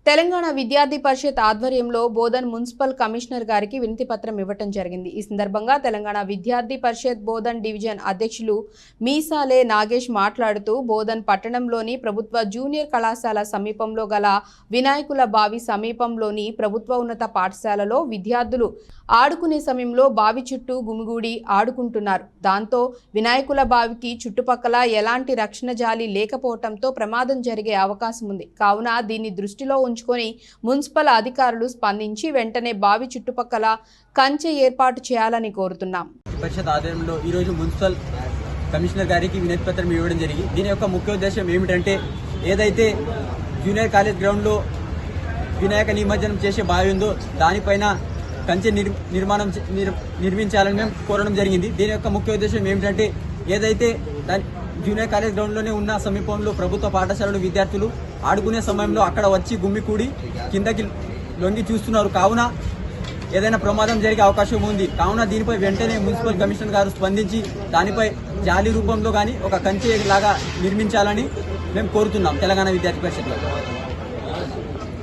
తెలంగాణ విద్యార్థి పరిషత్ ఆధ్వర్యంలో Bodhan municipal commissioner గారికి వినతి పత్రం ఇవ్వటం జరిగింది. ఈ సందర్భంగా తెలంగాణ విద్యార్థి పరిషత్ బోధన్ డివిజన్ అధ్యక్షులు మీసాలే నాగేష్ మాట్లాడుతూ బోధన్ పట్టణంలోని ప్రభుత్వ జూనియర్ కళాశాల సమీపంలో గల వినాయకుల బావి సమీపంలోని ప్రభుత్వ ఉన్నత పాఠశాలలో విద్యార్థులు ఆడుకునే సమయంలో బావి చుట్టూ గుమిగూడి ఆడుకుంటున్నారు. దాంతో వినాయకుల బావికి చుట్టుపక్కల ఎలాంటి రక్షణ జాలి లేకపోవడంతో ప్రమాదం జరిగే అవకాశం ఉంది. కావున దీన్ని దృష్టిలో ఉంచుకొని మున్సిపల్ అధికారులు స్పందించి వెంటనే బావి చుట్టుపక్కల కంచె ఏర్పాటు చేయాలని కోరుతున్నాం. పరిషత్ ఆధ్వర్యంలో ఈ రోజు మున్సిపల్ కమిషనర్ గారికి వినతి పత్రం ఇవ్వడం జరిగింది. దీని యొక్క ముఖ్య ఉద్దేశం ఏమిటంటే ఏదైతే జూనియర్ కాలేజ్ గ్రౌండ్ లో వినాయక నిమజ్జనం చేసే బావి ఉందో దానిపైన కంచె నిర్మించాలని మేము కోరడం జరిగింది. దీని యొక్క ముఖ్య ఉద్దేశం ఏమిటంటే ఏదైతే జూనియర్ కాలేజ్ గ్రౌండ్ లోనే ఉన్న సమీపంలో ప్రభుత్వ పాఠశాలలో విద్యార్థులు ఆడుకునే సమయంలో అక్కడ వచ్చి గుమ్మికూడి కిందకి లొంగి చూస్తున్నారు. కావున ఏదైనా ప్రమాదం జరిగే అవకాశం ఉంది. కావున దీనిపై వెంటనే మున్సిపల్ కమిషనర్ గారు స్పందించి దానిపై జాలి రూపంలో కానీ ఒక కంచె లాగా నిర్మించాలని మేము కోరుతున్నాం తెలంగాణ విద్యార్థి పరిషత్లో.